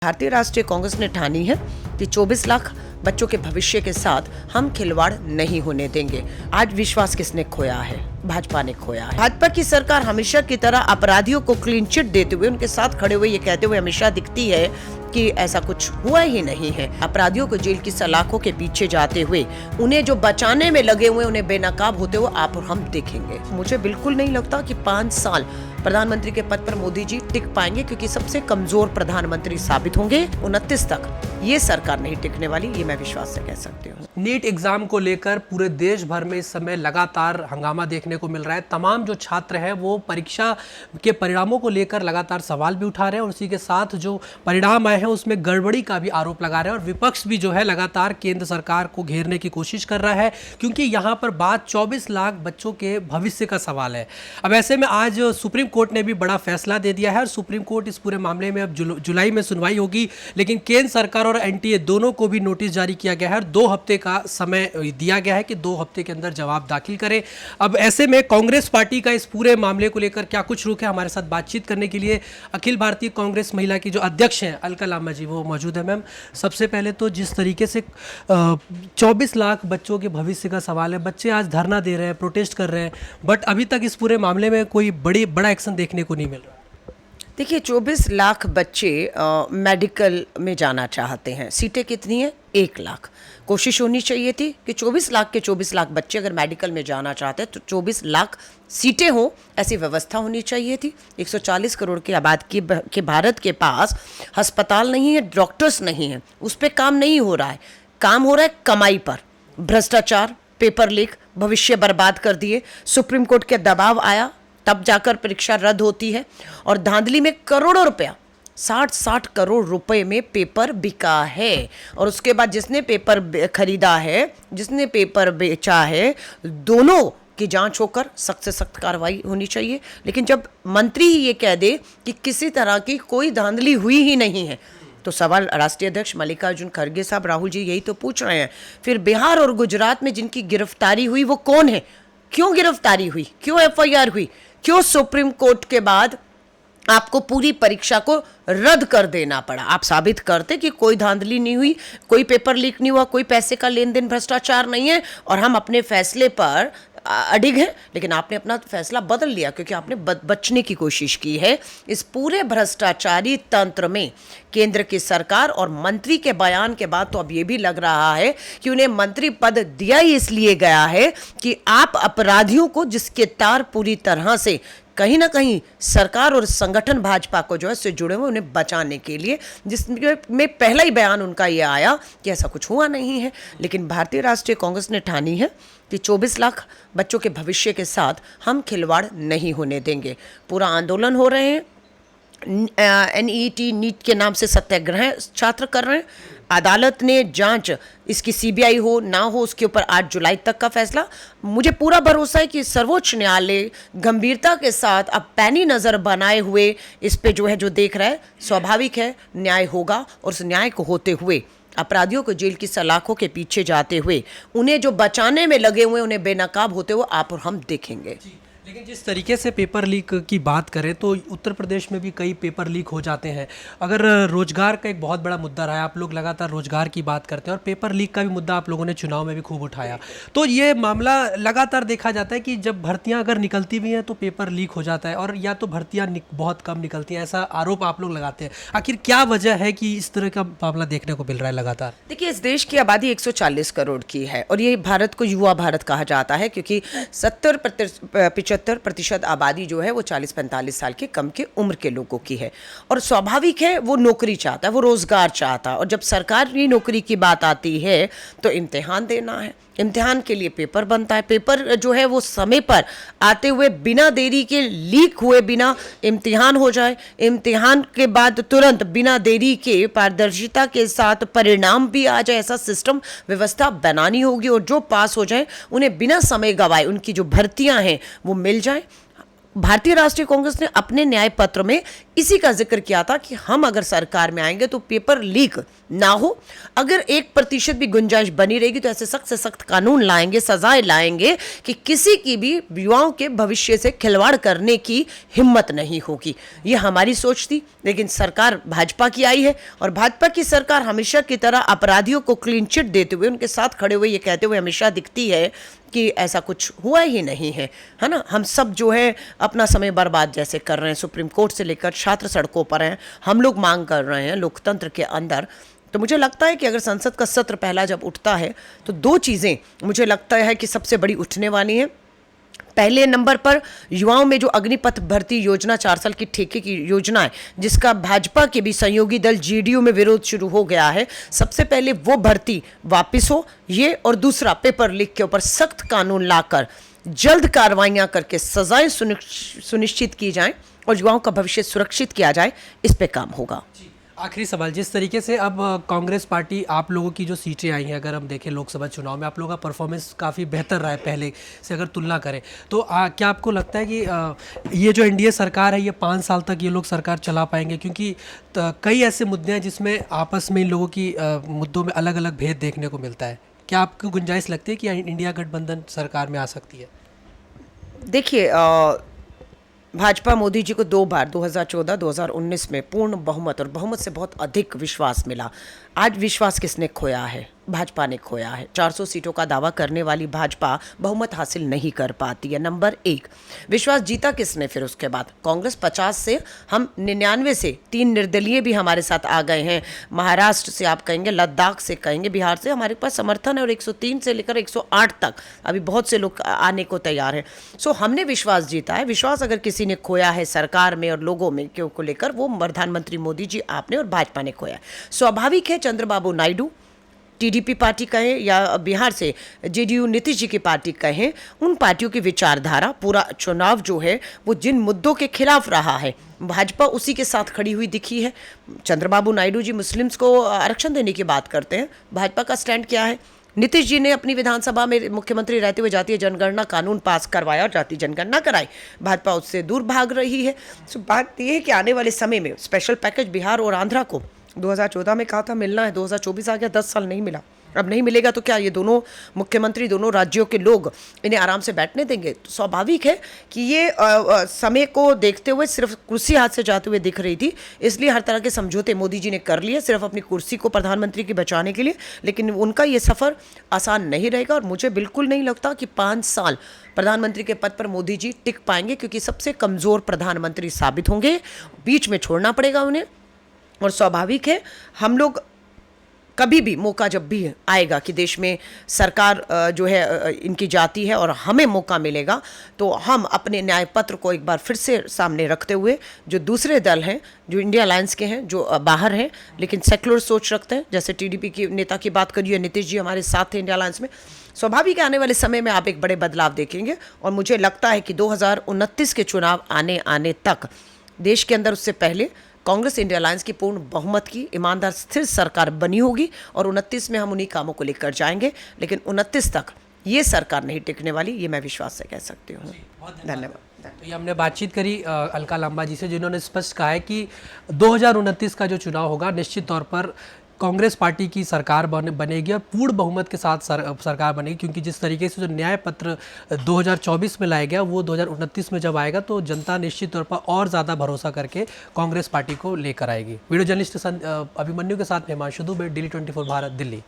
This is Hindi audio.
भारतीय राष्ट्रीय कांग्रेस ने ठानी है कि 24 लाख बच्चों के भविष्य के साथ हम खिलवाड़ नहीं होने देंगे। आज विश्वास किसने खोया है? भाजपा ने खोया है। भाजपा की सरकार हमेशा की तरह अपराधियों को क्लीन चिट देते हुए, उनके साथ खड़े हुए ये कहते हुए हमेशा दिखती है कि ऐसा कुछ हुआ ही नहीं है। अपराधियों को जेल की सलाखों के पीछे जाते हुए, उन्हें जो बचाने में लगे हुए, उन्हें बेनकाब होते हुए आप और हम देखेंगे। मुझे बिल्कुल नहीं लगता कि 5 साल प्रधानमंत्री के पद पर मोदी जी टिक पाएंगे, क्योंकि सबसे कमजोर प्रधानमंत्री साबित होंगे। 29 तक ये सरकार नहीं टिकने वाली, ये मैं विश्वास से कह सकती हूँ। नीट एग्जाम को लेकर पूरे देश भर में इस समय लगातार हंगामा देखने को मिल रहा है। तमाम जो छात्र हैं वो परीक्षा के परिणामों को लेकर लगातार सवाल भी उठा रहे हैं और उसी के साथ जो परिणाम आए हैं उसमें गड़बड़ी का भी आरोप लगा रहे हैं और विपक्ष भी जो है लगातार केंद्र सरकार को घेरने की कोशिश कर रहा है, क्योंकि यहाँ पर बात 24 लाख बच्चों के भविष्य का सवाल है। अब ऐसे में आज सुप्रीम कोर्ट ने भी बड़ा फैसला दे दिया है और सुप्रीम कोर्ट इस पूरे मामले में अब जुलाई में सुनवाई होगी, लेकिन केंद्र सरकार और एनटीए दोनों को भी नोटिस जारी किया गया है और 2 हफ्ते का समय दिया गया है कि 2 हफ्ते के अंदर जवाब दाखिल करें। अब ऐसे में कांग्रेस पार्टी का इस पूरे मामले को लेकर क्या कुछ रुख है, हमारे साथ बातचीत करने के लिए अखिल भारतीय कांग्रेस महिला की जो अध्यक्ष हैं अलका लांबा जी वो मौजूद है। मैम, सबसे पहले तो जिस तरीके से 24 लाख बच्चों के भविष्य का सवाल है, बच्चे आज धरना दे रहे हैं, प्रोटेस्ट कर रहे हैं, बट अभी तक इस पूरे मामले में कोई बड़ा एक्शन देखने को नहीं मिल रहा। देखिए, 24 लाख बच्चे मेडिकल में जाना चाहते हैं। सीटें कितनी है? 1 लाख। कोशिश होनी चाहिए थी कि 24 लाख के 24 लाख बच्चे अगर मेडिकल में जाना चाहते हैं तो 24 लाख सीटें हो, ऐसी व्यवस्था होनी चाहिए थी। 140 करोड़ की आबादी के भारत के पास अस्पताल नहीं है, डॉक्टर्स नहीं है, उस पर काम नहीं हो रहा है। काम हो रहा है कमाई पर। भ्रष्टाचार, पेपर लीक, भविष्य बर्बाद कर दिए। सुप्रीम कोर्ट के दबाव आया तब जाकर परीक्षा रद्द होती है और धांधली में करोड़ों रुपया, 60 करोड़ रुपए में पेपर बिका है। और उसके बाद जिसने पेपर खरीदा है, जिसने पेपर बेचा है, दोनों की जांच होकर सख्त से सख्त कार्रवाई होनी चाहिए। लेकिन जब मंत्री ही ये कह दे कि किसी तरह की कोई धांधली हुई ही नहीं है, तो सवाल राष्ट्रीय अध्यक्ष मल्लिकार्जुन खड़गे साहब, राहुल जी यही तो पूछ रहे हैं। फिर बिहार और गुजरात में जिनकी गिरफ्तारी हुई वो कौन है? क्यों गिरफ्तारी हुई? क्यों एफआईआर हुई? क्यों सुप्रीम कोर्ट के बाद आपको पूरी परीक्षा को रद्द कर देना पड़ा? आप साबित करते कि कोई धांधली नहीं हुई, कोई पेपर लीक नहीं हुआ, कोई पैसे का लेन देन, भ्रष्टाचार नहीं है, और हम अपने फैसले पर अडिग हैं। लेकिन आपने अपना फैसला बदल लिया क्योंकि आपने बचने की कोशिश की है। इस पूरे भ्रष्टाचारी तंत्र में केंद्र की सरकार और मंत्री के बयान के बाद तो अब ये भी लग रहा है कि उन्हें मंत्री पद दिया ही इसलिए गया है कि आप अपराधियों को, जिसके तार पूरी तरह से कहीं ना कहीं सरकार और संगठन भाजपा को जो है से जुड़े हुए, उन्हें बचाने के लिए, जिसमें पहला ही बयान उनका ये आया कि ऐसा कुछ हुआ नहीं है। लेकिन भारतीय राष्ट्रीय कांग्रेस ने ठानी है कि 24 लाख बच्चों के भविष्य के साथ हम खिलवाड़ नहीं होने देंगे। पूरा आंदोलन हो रहे हैं, एनईटी नीट के नाम से सत्याग्रह छात्र कर रहे हैं। अदालत ने जांच, इसकी सीबीआई हो ना हो, उसके ऊपर 8 जुलाई तक का फैसला। मुझे पूरा भरोसा है कि सर्वोच्च न्यायालय गंभीरता के साथ अब पैनी नज़र बनाए हुए इस पे जो है जो देख रहा है। स्वाभाविक है न्याय होगा और उस न्याय को होते हुए अपराधियों को जेल की सलाखों के पीछे जाते हुए, उन्हें जो बचाने में लगे हुए, उन्हें बेनकाब होते हुए आप और हम देखेंगे। लेकिन जिस तरीके से पेपर लीक की बात करें तो उत्तर प्रदेश में भी कई पेपर लीक हो जाते हैं। अगर रोजगार का एक बहुत बड़ा मुद्दा रहा है, आप लोग लगातार रोजगार की बात करते हैं और पेपर लीक का भी मुद्दा आप लोगों ने चुनाव में भी खूब उठाया, तो ये मामला लगातार देखा जाता है कि जब भर्तियां अगर निकलती भी हैं तो पेपर लीक हो जाता है और या तो भर्तियां बहुत कम निकलती हैं, ऐसा आरोप आप लोग लगाते हैं। आखिर क्या वजह है कि इस तरह का मामला देखने को मिल रहा है लगातार? देखिए, इस देश की आबादी 140 करोड़ की है और ये भारत को युवा भारत कहा जाता है, क्योंकि 75% आबादी जो है वो 40-45 साल के कम के उम्र के लोगों की है। और स्वाभाविक है वो नौकरी चाहता है, वो रोजगार चाहता है। और जब सरकारी नौकरी की बात आती है तो इम्तिहान देना है, इम्तिहान के लिए पेपर बनता है। पेपर जो है वो समय पर आते हुए, बिना देरी के लीक हुए बिना इम्तिहान हो जाए, इम्तिहान के बाद तुरंत बिना देरी के पारदर्शिता के साथ परिणाम भी आ जाए, ऐसा सिस्टम व्यवस्था बनानी होगी। और जो पास हो जाए उन्हें बिना समय गवाए उनकी जो भर्तियां हैं वो मिल जाए। भारतीय राष्ट्रीय कांग्रेस ने अपने न्याय पत्र में इसी का जिक्र किया था कि हम अगर सरकार में आएंगे तो पेपर लीक ना हो, अगर 1% भी गुंजाइश बनी रहेगी तो ऐसे सख्त से सख्त कानून लाएंगे, सजाएं लाएंगे कि किसी की भी युवाओं के भविष्य से खिलवाड़ करने की हिम्मत नहीं होगी। ये हमारी सोच थी, लेकिन सरकार भाजपा की आई है और भाजपा की सरकार हमेशा की तरह अपराधियों को क्लीन चिट देते हुए, उनके साथ खड़े हुए ये कहते हुए हमेशा दिखती है कि ऐसा कुछ हुआ ही नहीं है ना। हम सब जो है अपना समय बर्बाद जैसे कर रहे हैं, सुप्रीम कोर्ट से लेकर छात्र सड़कों पर हैं, हम लोग मांग कर रहे हैं लोकतंत्र के अंदर। तो मुझे लगता है कि अगर संसद का सत्र पहला जब उठता है तो दो चीज़ें मुझे लगता है कि सबसे बड़ी उठने वाली हैं। पहले नंबर पर युवाओं में जो अग्निपथ भर्ती योजना 4 साल की ठेके की योजना है, जिसका भाजपा के भी सहयोगी दल जेडीयू में विरोध शुरू हो गया है, सबसे पहले वो भर्ती वापस हो ये, और दूसरा पेपर लीक के ऊपर सख्त कानून लाकर जल्द कार्रवाइयां करके सजाएं सुनिश्चित की जाएं और युवाओं का भविष्य सुरक्षित किया जाए, इस पे काम होगा। आखिरी सवाल, जिस तरीके से अब कांग्रेस पार्टी, आप लोगों की जो सीटें आई हैं, अगर हम देखें लोकसभा चुनाव में आप लोगों का परफॉर्मेंस काफ़ी बेहतर रहा है पहले से अगर तुलना करें, तो क्या आपको लगता है कि ये जो एनडीए सरकार है ये 5 साल तक ये लोग सरकार चला पाएंगे? क्योंकि कई ऐसे मुद्दे हैं जिसमें आपस में इन लोगों की मुद्दों में अलग अलग भेद देखने को मिलता है। क्या आपको गुंजाइश लगती है कि इंडिया गठबंधन सरकार में आ सकती है? देखिए, भाजपा मोदी जी को 2 बार 2014, 2019 में पूर्ण बहुमत और बहुमत से बहुत अधिक विश्वास मिला। आज विश्वास किसने खोया है? भाजपा ने खोया है। 400 सीटों का दावा करने वाली भाजपा बहुमत हासिल नहीं कर पाती है, नंबर 1। विश्वास जीता किसने फिर उसके बाद? कांग्रेस 50 से हम 99 से 3 निर्दलीय भी हमारे साथ आ गए हैं। महाराष्ट्र से आप कहेंगे, लद्दाख से कहेंगे, बिहार से हमारे पास समर्थन है और 103 से लेकर 108 तक अभी बहुत से लोग आने को तैयार हैं। सो हमने विश्वास जीता है। विश्वास अगर किसी ने खोया है सरकार में और लोगों में क्यों को लेकर, वो प्रधानमंत्री मोदी जी आपने और भाजपा ने खोया है। स्वाभाविक है चंद्रबाबू नायडू टीडीपी पार्टी कहें या बिहार से जेडीयू नीतीश जी की पार्टी कहें, उन पार्टियों की विचारधारा, पूरा चुनाव जो है वो जिन मुद्दों के खिलाफ रहा है, भाजपा उसी के साथ खड़ी हुई दिखी है। चंद्रबाबू नायडू जी मुस्लिम्स को आरक्षण देने की बात करते हैं, भाजपा का स्टैंड क्या है? नीतीश जी ने अपनी विधानसभा में मुख्यमंत्री रहते हुए जातीय जनगणना कानून पास करवाया और जातीय जनगणना कराई, भाजपा उससे दूर भाग रही है। सो बात यह है कि आने वाले समय में स्पेशल पैकेज बिहार और आंध्रा को 2014 में कहा था मिलना है, 2024 आ गया, 10 साल नहीं मिला। अब नहीं मिलेगा तो क्या ये दोनों मुख्यमंत्री दोनों राज्यों के लोग इन्हें आराम से बैठने देंगे? तो स्वाभाविक है कि ये समय को देखते हुए सिर्फ कुर्सी हाथ से जाते हुए दिख रही थी, इसलिए हर तरह के समझौते मोदी जी ने कर लिए सिर्फ अपनी कुर्सी को प्रधानमंत्री की बचाने के लिए। लेकिन उनका ये सफ़र आसान नहीं रहेगा और मुझे बिल्कुल नहीं लगता कि 5 साल प्रधानमंत्री के पद पर मोदी जी टिक पाएंगे, क्योंकि सबसे कमज़ोर प्रधानमंत्री साबित होंगे, बीच में छोड़ना पड़ेगा उन्हें। और स्वाभाविक है हम लोग कभी भी मौका जब भी आएगा कि देश में सरकार जो है इनकी जाती है और हमें मौका मिलेगा, तो हम अपने न्याय पत्र को एक बार फिर से सामने रखते हुए जो दूसरे दल हैं, जो इंडिया अलायंस के हैं, जो बाहर हैं लेकिन सेकुलर सोच रखते हैं, जैसे टीडीपी की नेता की बात करिए, नीतीश जी हमारे साथ थे इंडिया अलायंस में, स्वाभाविक आने वाले समय में आप एक बड़े बदलाव देखेंगे। और मुझे लगता है कि 2029 के चुनाव आने तक देश के अंदर उससे पहले कांग्रेस इंडिया अलायंस की पूर्ण बहुमत की ईमानदार स्थिर सरकार बनी होगी और 29 में हम उन्हीं कामों को लेकर जाएंगे। लेकिन 29 तक ये सरकार नहीं टिकने वाली, ये मैं विश्वास से कह सकती हूँ। धन्यवाद। तो ये हमने बातचीत करी अलका लांबा जी से, जिन्होंने स्पष्ट कहा है कि 2029 का जो चुनाव होगा निश्चित तौर पर कांग्रेस पार्टी की सरकार बनेगी और पूर्ण बहुमत के साथ सरकार बनेगी, क्योंकि जिस तरीके से जो न्याय पत्र 2024 में लाया गया वो 2029 में जब आएगा तो जनता निश्चित तौर पर और ज़्यादा भरोसा करके कांग्रेस पार्टी को लेकर आएगी। वीडियो जर्नलिस्ट अभिमन्यु के साथ हिमांशु दुबे, डेली 24 भारत, दिल्ली।